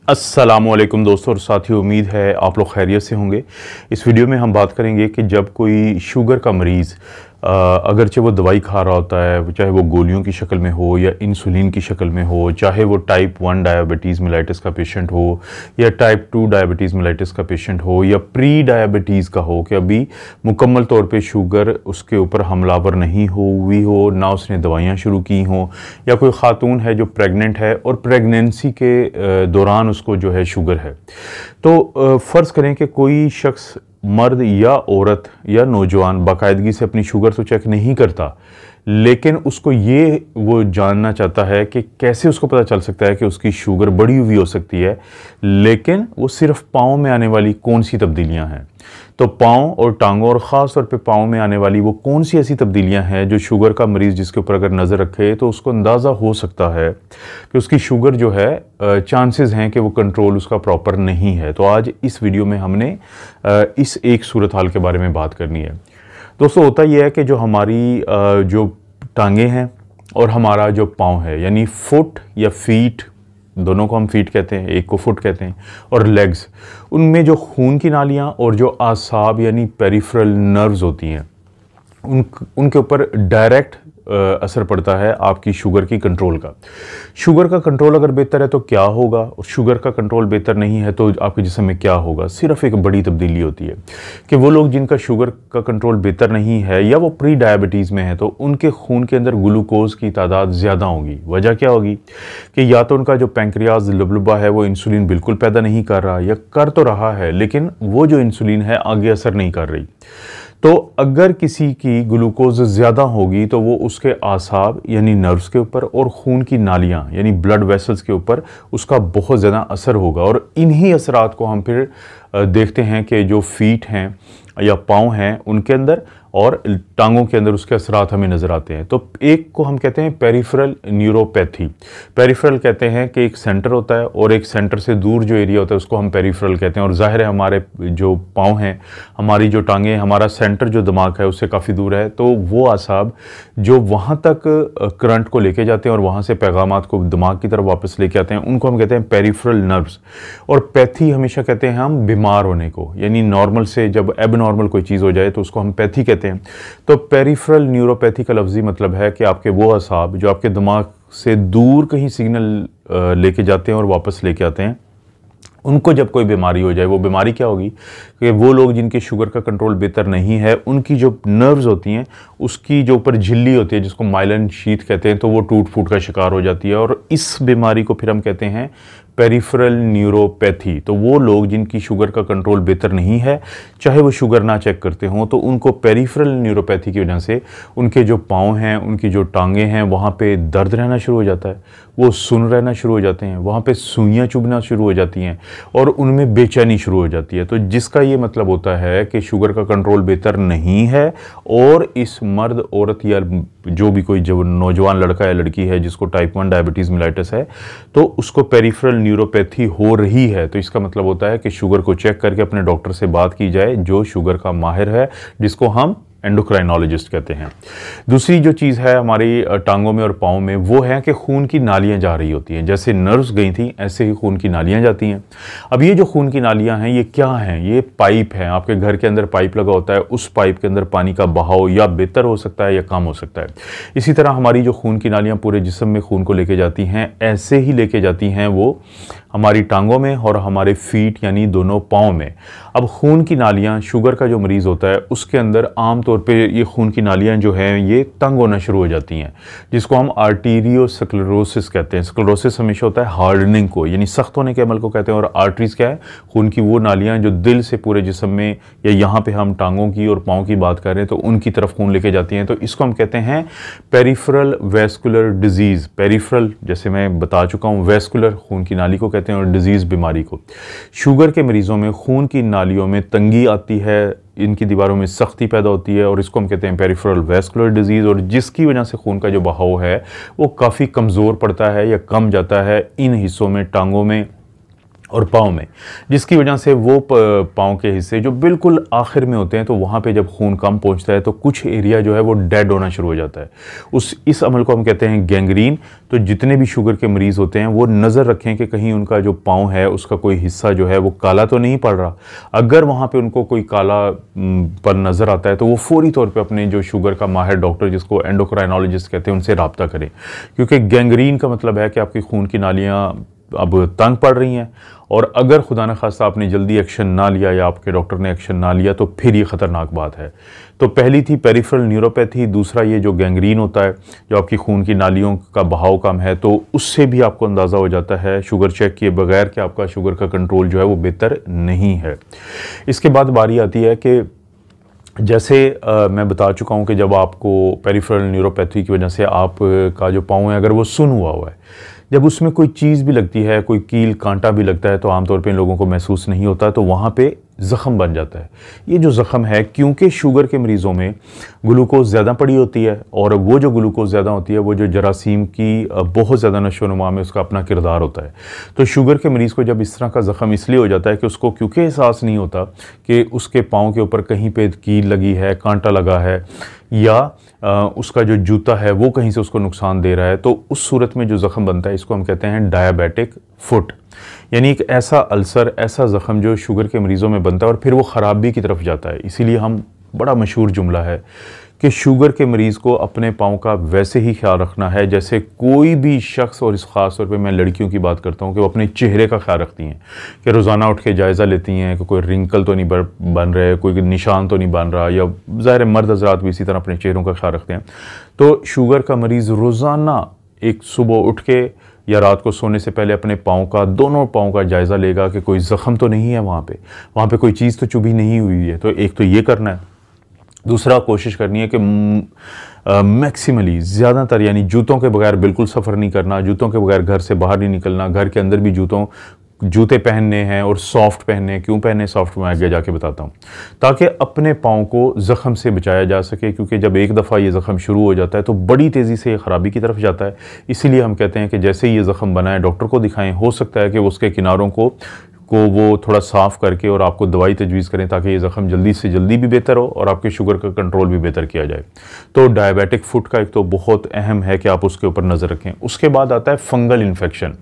अस्सलामुअलैकुम दोस्तों और साथियों, उम्मीद है आप लोग खैरियत से होंगे। इस वीडियो में हम बात करेंगे कि जब कोई शुगर का मरीज़ अगरचे वो दवाई खा रहा होता है, चाहे वो गोलियों की शक्ल में हो या इंसुलिन की शक्ल में हो, चाहे वो टाइप 1 डायबिटीज़ मेलाइटिस का पेशेंट हो या टाइप 2 डायबिटीज़ मेलाइटिस का पेशेंट हो या प्री डायबिटीज़ का हो, कि अभी मुकम्मल तौर पे शुगर उसके ऊपर हमलावर नहीं हुई हो, ना उसने दवाइयाँ शुरू की हों, या कोई ख़ातून है जो प्रेग्नेंट है और प्रेगनेंसी के दौरान उसको जो है शुगर है। तो फ़र्ज़ करें कि कोई शख्स, मर्द या औरत या नौजवान, बाकायदगी से अपनी शुगर तो चेक नहीं करता, लेकिन उसको ये वो जानना चाहता है कि कैसे उसको पता चल सकता है कि उसकी शुगर बढ़ी हुई हो सकती है, लेकिन वो सिर्फ पाँव में आने वाली कौन सी तब्दीलियां हैं। तो पाँव और टांगों और ख़ास तौर पे पाँव में आने वाली वो कौन सी ऐसी तब्दीलियां हैं जो शुगर का मरीज़ जिसके ऊपर अगर नज़र रखे तो उसको अंदाज़ा हो सकता है कि उसकी शुगर जो है, चांसेस हैं कि वो कंट्रोल उसका प्रॉपर नहीं है। तो आज इस वीडियो में हमने इस एक सूरत हाल के बारे में बात करनी है। दोस्तों, होता यह है कि जो हमारी जो टांगे हैं और हमारा जो पाँव है, यानी फुट या फीट, दोनों को हम फीट कहते हैं, एक को फुट कहते हैं, और लेग्स, उनमें जो खून की नालियाँ और जो आसाब यानी पेरिफेरल नर्व्स होती हैं, उनके ऊपर डायरेक्ट असर पड़ता है आपकी शुगर की कंट्रोल का। शुगर का कंट्रोल अगर बेहतर है तो क्या होगा, और शुगर का कंट्रोल बेहतर नहीं है तो आपके जिस्म में क्या होगा। सिर्फ एक बड़ी तब्दीली होती है कि वो लोग जिनका शुगर का कंट्रोल बेहतर नहीं है या वो प्री डायबिटीज़ में है, तो उनके खून के अंदर ग्लूकोज की तादाद ज़्यादा होगी। वजह क्या होगी कि या तो उनका जो पैंक्रियाज लबलबा है वो इंसुलिन बिल्कुल पैदा नहीं कर रहा, या कर तो रहा है लेकिन वो जो इंसुलिन है आगे असर नहीं कर रही। तो अगर किसी की ग्लूकोज ज़्यादा होगी तो वो उसके आसाब यानी नर्व्स के ऊपर और खून की नालियाँ यानी ब्लड वेसल्स के ऊपर उसका बहुत ज़्यादा असर होगा, और इन्हीं असरात को हम फिर देखते हैं कि जो फीट हैं या पाँव हैं उनके अंदर और टांगों के अंदर उसके असरात हमें नज़र आते हैं। तो एक को हम कहते हैं पेरिफेरल न्यूरोपैथी। पेरिफेरल कहते हैं कि एक सेंटर होता है और एक सेंटर से दूर जो एरिया होता है उसको हम पेरिफेरल कहते हैं। और ज़ाहिर है हमारे जो पाँव हैं, हमारी जो टांगें, हमारा सेंटर जो दिमाग है उससे काफ़ी दूर है, तो वो आसाब जो वहाँ तक करंट को लेके जाते हैं और वहाँ से पैगामात को दिमाग की तरफ वापस लेके आते हैं, उनको हम कहते हैं पेरिफेरल नर्व्स। और पैथी हमेशा कहते हैं हम बीमार होने को, यानी नॉर्मल से जब एबनॉर्मल कोई चीज़ हो जाए तो उसको हम पैथी कहते हैं। तो पेरिफेरल न्यूरोपैथी का लफ्जी मतलब है कि आपके वो असाब जो आपके दिमाग से दूर कहीं सिग्नल लेके जाते हैं और वापस लेके आते हैं, उनको जब कोई बीमारी हो जाए, वो बीमारी क्या होगी कि वो लोग जिनकी शुगर का कंट्रोल बेहतर नहीं है, उनकी जो नर्व्स होती हैं उसकी जो ऊपर झिल्ली होती है जिसको माइलिन शीथ कहते हैं, तो वो टूट फूट का शिकार हो जाती है, और इस बीमारी को फिर हम कहते हैं पेरिफेरल न्यूरोपैथी। तो वो लोग जिनकी शुगर का कंट्रोल बेहतर नहीं है, चाहे वो शुगर ना चेक करते हों, तो उनको पेरिफेरल न्यूरोपैथी की वजह से उनके जो पाँव हैं, उनकी जो टांगें हैं, वहाँ पे दर्द रहना शुरू हो जाता है, वो सुन्न रहना शुरू हो जाते हैं, वहाँ पे सुइयाँ चुभना शुरू हो जाती हैं और उनमें बेचैनी शुरू हो जाती है। तो जिसका ये मतलब होता है कि शुगर का कंट्रोल बेहतर नहीं है, और इस मर्द, औरत या जो भी कोई जो नौजवान लड़का या लड़की है जिसको टाइप 1 डायबिटीज़ मेलाइटिस है, तो उसको पेरिफेरल न्यूरोपैथी हो रही है। तो इसका मतलब होता है कि शुगर को चेक करके अपने डॉक्टर से बात की जाए जो शुगर का माहिर है, जिसको हम एंडोक्राइनोलॉजिस्ट कहते हैं। दूसरी जो चीज़ है हमारी टांगों में और पाँव में, वो है कि खून की नालियाँ जा रही होती हैं। जैसे नर्व्स गई थी ऐसे ही खून की नालियाँ जाती हैं। अब ये जो खून की नालियाँ हैं ये क्या हैं? ये पाइप हैं। आपके घर के अंदर पाइप लगा होता है, उस पाइप के अंदर पानी का बहाव या बेहतर हो सकता है या कम हो सकता है। इसी तरह हमारी जो खून की नालियाँ पूरे जिस्म में खून को लेके जाती हैं, ऐसे ही लेके जाती हैं वो हमारी टांगों में और हमारे फीट यानी दोनों पाँव में। अब खून की नालियाँ, शुगर का जो मरीज़ होता है उसके अंदर आम तौर पे ये खून की नालियाँ जो हैं ये तंग होना शुरू हो जाती हैं, जिसको हम आर्टीरियोस्क्लेरोसिस कहते हैं। स्क्लेरोसिस हमेशा होता है हार्डनिंग को, यानी सख्त होने के अमल को कहते हैं, और आर्टरीज क्या है? खून की वो नालियाँ जो दिल से पूरे जिस्म में, या यहाँ पे हम टांगों की और पाँव की बात कर रहे हैं तो उनकी तरफ खून लेके जाती हैं। तो इसको हम कहते हैं पेरिफेरल वैस्कुलर डिजीज़। पेरिफेरल जैसे मैं बता चुका हूँ, वैस्कुलर खून की नाली को कहते हैं, और डिजीज़ बीमारी को। शुगर के मरीज़ों में खून की नालियों में तंगी आती है, इनकी दीवारों में सख्ती पैदा होती है, और इसको हम कहते हैं पेरिफेरल वैस्कुलर डिजीज़, और जिसकी वजह से खून का जो बहाव है वो काफ़ी कमज़ोर पड़ता है या कम जाता है इन हिस्सों में, टांगों में और पाँव में, जिसकी वजह से वो पाँव के हिस्से जो बिल्कुल आखिर में होते हैं, तो वहाँ पे जब खून कम पहुँचता है तो कुछ एरिया जो है वो डेड होना शुरू हो जाता है। इस अमल को हम कहते हैं गैंग्रीन। तो जितने भी शुगर के मरीज़ होते हैं वो नज़र रखें कि कहीं उनका जो पाँव है उसका कोई हिस्सा जो है वो काला तो नहीं पड़ रहा। अगर वहाँ पर उनको कोई काला पर नज़र आता है तो वो फौरी तौर पर अपने जो शुगर का माहिर डॉक्टर, जिसको एंडोक्राइनोलॉजिस्ट कहते हैं, उनसे रब्ता करें। क्योंकि गैंग्रीन का मतलब है कि आपकी खून की नालियाँ अब तंग पड़ रही हैं, और अगर खुदा न खास्ता आपने जल्दी एक्शन ना लिया या आपके डॉक्टर ने एक्शन ना लिया तो फिर ये ख़तरनाक बात है। तो पहली थी पेरिफेरल न्यूरोपैथी, दूसरा ये जो गैंग्रीन होता है, जो आपकी खून की नालियों का बहाव कम है, तो उससे भी आपको अंदाज़ा हो जाता है शुगर चेक किए बगैर कि आपका शुगर का कंट्रोल जो है वो बेहतर नहीं है। इसके बाद बारी आती है कि जैसे मैं बता चुका हूँ कि जब आपको पेरिफेरल न्यूरोपैथी की वजह से आपका जो पाँव है अगर वो सुन्न हुआ है, जब उसमें कोई चीज़ भी लगती है, कोई कील कांटा भी लगता है, तो आमतौर पे इन लोगों को महसूस नहीं होता, तो वहाँ पे ज़ख़म बन जाता है। ये जो ज़ख़म है, क्योंकि शुगर के मरीज़ों में ग्लूकोज़ ज़्यादा पड़ी होती है, और वो जो ग्लूकोज़ ज़्यादा होती है वो जो जरासीम की बहुत ज़्यादा नशोनुमा में उसका अपना किरदार होता है। तो शुगर के मरीज़ को जब इस तरह का ज़ख़म इसलिए हो जाता है कि उसको क्योंकि एहसास नहीं होता कि उसके पाँव के ऊपर कहीं पे कील लगी है, कांटा लगा है, या उसका जो जूता है वो कहीं से उसको नुकसान दे रहा है, तो उस सूरत में जो ज़ख़म बनता है इसको हम कहते हैं डायबिटिक फुट। यानी एक ऐसा अल्सर, ऐसा ज़ख़म जो शुगर के मरीज़ों में बनता है और फिर वो ख़राबी की तरफ जाता है। इसीलिए हम, बड़ा मशहूर जुमला है कि शुगर के मरीज़ को अपने पाँव का वैसे ही ख्याल रखना है जैसे कोई भी शख्स, और इस ख़ास तौर पे मैं लड़कियों की बात करता हूँ, कि वो अपने चेहरे का ख्याल रखती हैं, कि रोज़ाना उठ के जायज़ा लेती हैं कि कोई रिंकल तो नहीं बन रहे, कोई निशान तो नहीं बन रहा, या ज़ाहिर मर्द हज़रात भी इसी तरह अपने चेहरों का ख्याल रखते हैं। तो शुगर का मरीज़ रोज़ाना एक सुबह उठ के या रात को सोने से पहले अपने पाँव का, दोनों पाँव का जायज़ा लेगा कि कोई ज़ख़म तो नहीं है वहाँ पे कोई चीज़ तो चुभी नहीं हुई है। तो एक तो ये करना है। दूसरा, कोशिश करनी है कि मैक्सिमली ज़्यादातर, यानी जूतों के बगैर बिल्कुल सफ़र नहीं करना, जूतों के बगैर घर से बाहर नहीं निकलना, घर के अंदर भी जूते पहनने हैं, और सॉफ्ट पहनने। क्यों पहनने सॉफ्ट, मैं आगे जाके बताता हूँ, ताकि अपने पाँव को ज़ख़म से बचाया जा सके। क्योंकि जब एक दफ़ा ये ज़ख़म शुरू हो जाता है तो बड़ी तेज़ी से ये ख़राबी की तरफ जाता है। इसीलिए हम कहते हैं कि जैसे ही ये ज़ख़म बना है डॉक्टर को दिखाएं। हो सकता है कि उसके किनारों को वो थोड़ा साफ़ करके और आपको दवाई तजवीज़ करें, ताकि ये ज़ख़म जल्दी से जल्दी भी बेहतर हो और आपके शुगर का कंट्रोल भी बेहतर किया जाए। तो डायबिटिक फुट का एक तो बहुत अहम है कि आप उसके ऊपर नज़र रखें। उसके बाद आता है फंगल इन्फेक्शन।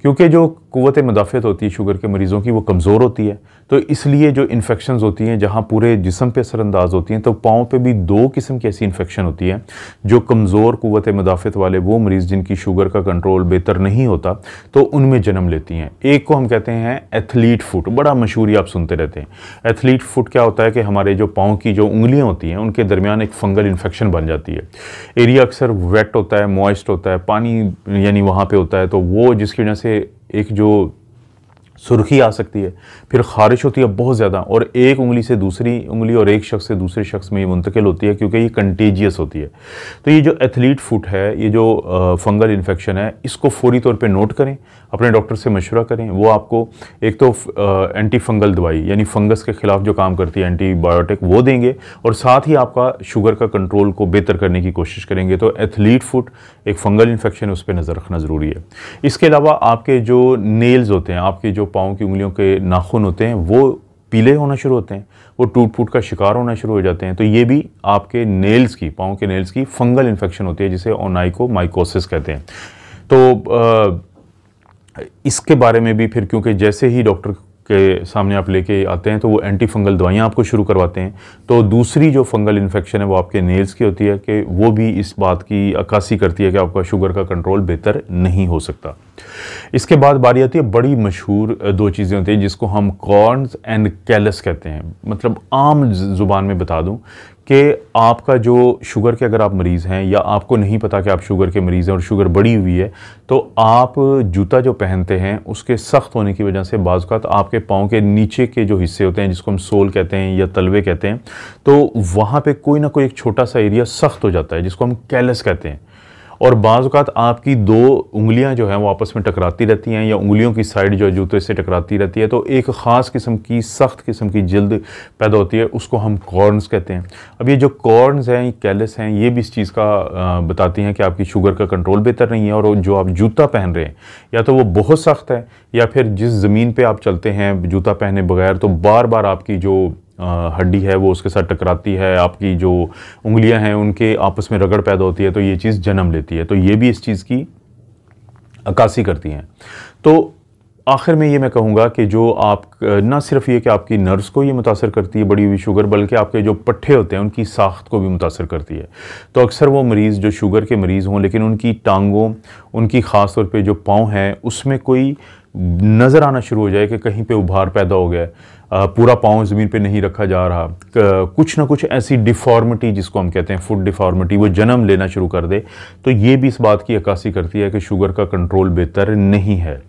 क्योंकि जो क़ुव्वत मुदाफ़अत होती है शुगर के मरीज़ों की वो कमज़ोर होती है, तो इसलिए जो इन्फेक्शंस होती हैं जहाँ पूरे जिस्म पे असरअंदाज होती हैं, तो पाँव पे भी दो किस्म की ऐसी इन्फेक्शन होती है। जो कमज़ोर क़ुव्वत मुदाफ़अत वाले वो मरीज़ जिनकी शुगर का कंट्रोल बेहतर नहीं होता, तो उनमें जन्म लेती हैं। एक को हम कहते हैं एथलीट फुट, बड़ा मशहूर, आप सुनते रहते हैं। एथलीट फुट क्या होता है कि हमारे जो पाँव की जो उंगलियां होती हैं उनके दरमियान एक फंगल इन्फेक्शन बन जाती है। एरिया अक्सर वेट होता है, मॉइस्ट होता है, पानी यानी वहाँ पे होता है, तो वो जिसकी वजह से एक जो सुर्खी आ सकती है, फिर ख़ारिश होती है बहुत ज़्यादा, और एक उंगली से दूसरी उंगली और एक शख्स से दूसरे शख्स में ये मुंतकिल होती है, क्योंकि ये कंटेजियस होती है। तो ये जो एथलीट फुट है, ये जो फंगल इन्फेक्शन है, इसको फौरी तौर पे नोट करें, अपने डॉक्टर से मशवरा करें। वो आपको एक तो एंटी फंगल दवाई, यानी फंगस के ख़िलाफ़ जो काम करती है एंटीबायोटिक, वो देंगे, और साथ ही आपका शुगर का कंट्रोल को बेहतर करने की कोशिश करेंगे। तो एथलीट फुट एक फंगल इन्फेक्शन, उस पर नज़र रखना ज़रूरी है। इसके अलावा आपके जो नेल्स होते हैं, आपके जो पाँव की उंगलियों के नाखून होते हैं, वो पीले होना शुरू होते हैं, वो टूट फूट का शिकार होना शुरू हो जाते हैं। तो ये भी आपके नेल्स की, पाँव के नेल्स की फंगल इन्फेक्शन होती है, जिसे ओनाइकोमाइकोसिस कहते हैं। तो इसके बारे में भी फिर, क्योंकि जैसे ही डॉक्टर के सामने आप लेके आते हैं तो वो एंटी फंगल दवाइयाँ आपको शुरू करवाते हैं। तो दूसरी जो फंगल इन्फेक्शन है वो आपके नेल्स की होती है, कि वो भी इस बात की अक्कासी करती है कि आपका शुगर का कंट्रोल बेहतर नहीं हो सकता। इसके बाद बारी आती है, बड़ी मशहूर दो चीज़ें होती हैं जिसको हम कॉर्न्स एंड कैलस कहते हैं। मतलब आम ज़ुबान में बता दूं कि आपका जो शुगर के अगर आप मरीज़ हैं, या आपको नहीं पता कि आप शुगर के मरीज़ हैं और शुगर बढ़ी हुई है, तो आप जूता जो पहनते हैं उसके सख्त होने की वजह से बाज़ औक़ात आपके पाँव के नीचे के जो हिस्से होते हैं, जिसको हम सोल कहते हैं या तलवे कहते हैं, तो वहाँ पे कोई ना कोई एक छोटा सा एरिया सख्त हो जाता है, जिसको हम कैलस कहते हैं। और बाज़ औक़ात आपकी 2 उंगलियां जो हैं वो आपस में टकराती रहती हैं, या उंगलियों की साइड जो है जूते से टकराती रहती है, तो एक ख़ास किस्म की सख्त किस्म की जल्द पैदा होती है, उसको हम कॉर्न्स कहते हैं। अब ये जो कॉर्न्स हैं, कैलस हैं, ये भी इस चीज़ का बताती हैं कि आपकी शुगर का कंट्रोल बेहतर नहीं है। और जो आप जूता पहन रहे हैं या तो वो बहुत सख्त है, या फिर जिस ज़मीन पे आप चलते हैं जूता पहने बगैर, तो बार बार आपकी जो हड्डी है वो उसके साथ टकराती है, आपकी जो उंगलियां हैं उनके आपस में रगड़ पैदा होती है, तो ये चीज़ जन्म लेती है। तो ये भी इस चीज़ की अक्कासी करती हैं। तो आखिर में ये मैं कहूँगा कि जो आप ना सिर्फ ये कि आपकी नर्व्स को ये मुतासर करती है बढ़ी हुई शुगर, बल्कि आपके जो पट्ठे होते हैं उनकी साख्त को भी मुतासर करती है। तो अक्सर वो मरीज़ जो शुगर के मरीज़ हों, लेकिन उनकी टांगों, उनकी ख़ास तौर पे जो पाँव हैं उसमें कोई नज़र आना शुरू हो जाए कि कहीं पे उभार पैदा हो गया है, पूरा पाँव ज़मीन पे नहीं रखा जा रहा, कुछ ना कुछ ऐसी डिफ़ॉर्मिटी जिसको हम कहते हैं फुट डिफ़ॉर्मिटी वो जन्म लेना शुरू कर दे, तो ये भी इस बात की अक्कासी करती है कि शुगर का कंट्रोल बेहतर नहीं है।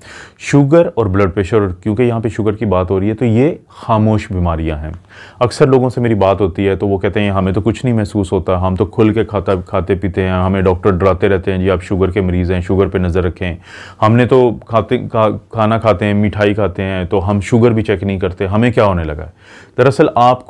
शुगर और ब्लड प्रेशर, क्योंकि यहाँ पे शुगर की बात हो रही है, तो ये खामोश बीमारियाँ हैं। अक्सर लोगों से मेरी बात होती है तो वो कहते हैं हमें तो कुछ नहीं महसूस होता, हम तो खुल के खाते पीते हैं, हमें डॉक्टर डराते रहते हैं जी आप शुगर के मरीज़ हैं, शुगर पर नज़र रखें। हमने तो खाना खाते हैं, मिठाई खाते हैं, तो हम शुगर भी चेक नहीं करते, हमें क्या होने लगा है। दरअसल आप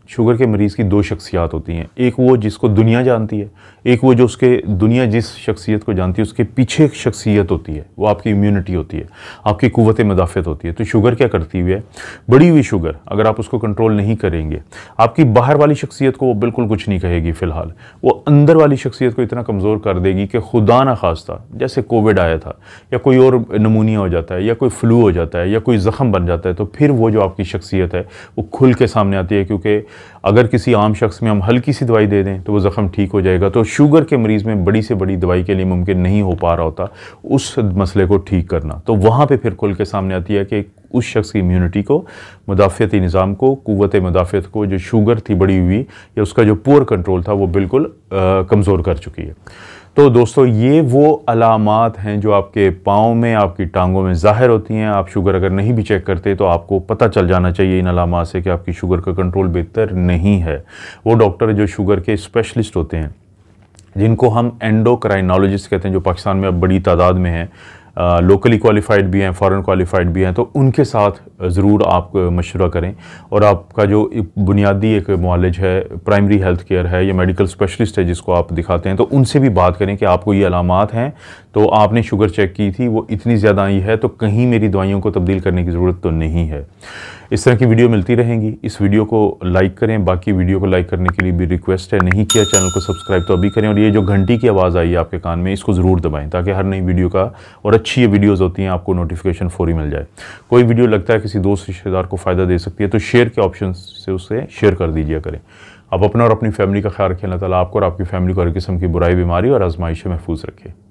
शुगर के मरीज़ की 2 शख्सियत होती हैं, एक वो जिसको दुनिया जानती है, एक वो जो उसके दुनिया जिस शख्सियत को जानती है उसके पीछे एक शख्सियत होती है, वो आपकी इम्यूनिटी होती है, आपकी कुव्वत मदाफ़त होती है। तो शुगर क्या करती हुई है, बढ़ी हुई शुगर अगर आप उसको कंट्रोल नहीं करेंगे, आपकी बाहर वाली शख्सियत को वो बिल्कुल कुछ नहीं कहेगी फ़िलहाल, वो अंदर वाली शख्सियत को इतना कमज़ोर कर देगी कि खुदा ना खास्ता जैसे कोविड आया था, या कोई और नमूनिया हो जाता है, या कोई फ्लू हो जाता है, या कोई ज़ख़म बन जाता है, तो फिर वो जो आपकी शख्सियत है वो खुल के सामने आती है। क्योंकि अगर किसी आम शख्स में हम हल्की सी दवाई दे दें तो वो ज़ख़म ठीक हो जाएगा, तो शुगर के मरीज़ में बड़ी से बड़ी दवाई के लिए मुमकिन नहीं हो पा रहा होता उस मसले को ठीक करना। तो वहाँ पे फिर खुल के सामने आती है कि उस शख्स की इम्यूनिटी को, मुदाफ़ती निज़ाम को, कुव्वत मदाफ़त को, जो शुगर थी बढ़ी हुई या उसका जो पुअर कंट्रोल था वो बिल्कुल कमज़ोर कर चुकी है। तो दोस्तों ये वो अलामात हैं जो आपके पाँव में, आपकी टांगों में ज़ाहिर होती हैं। आप शुगर अगर नहीं भी चेक करते तो आपको पता चल जाना चाहिए इन अलामात से कि आपकी शुगर का कंट्रोल बेहतर नहीं है। वो डॉक्टर जो शुगर के स्पेशलिस्ट होते हैं, जिनको हम एंडोक्राइनोलॉजिस्ट कहते हैं, जो पाकिस्तान में अब बड़ी तादाद में हैं, लोकली क्वालिफाइड भी हैं, फ़ॉरेन क्वालिफाइड भी हैं, तो उनके साथ ज़रूर आप मशवरा करें। और आपका जो बुनियादी एक मुआलिज है, प्राइमरी हेल्थ केयर है या मेडिकल स्पेशलिस्ट है जिसको आप दिखाते हैं, तो उनसे भी बात करें कि आपको ये अलामात हैं, तो आपने शुगर चेक की थी वो इतनी ज़्यादा आई है, तो कहीं मेरी दवाइयों को तब्दील करने की ज़रूरत तो नहीं है। इस तरह की वीडियो मिलती रहेंगी। इस वीडियो को लाइक करें, बाकी वीडियो को लाइक करने के लिए भी रिक्वेस्ट है, नहीं किया चैनल को सब्सक्राइब तो अभी करें, और ये जो घंटी की आवाज़ आई है आपके कान में इसको ज़रूर दबाएं, ताकि हर नई वीडियो का, और अच्छी ये वीडियोज़ होती हैं, आपको नोटिफिकेशन फौरी मिल जाए। कोई वीडियो लगता है किसी दोस्त रिश्तेदार को फ़ायदा दे सकती है तो शेयर के ऑप्शन से उसे शेयर कर दीजिए करें। आप अपना और अपनी फैमिली का ख्याल रखें। अल्लाह ताला आपको और आपकी फैमिली को हर किस्म की बुराई, बीमारी और आजमाइश से महफूज रखे।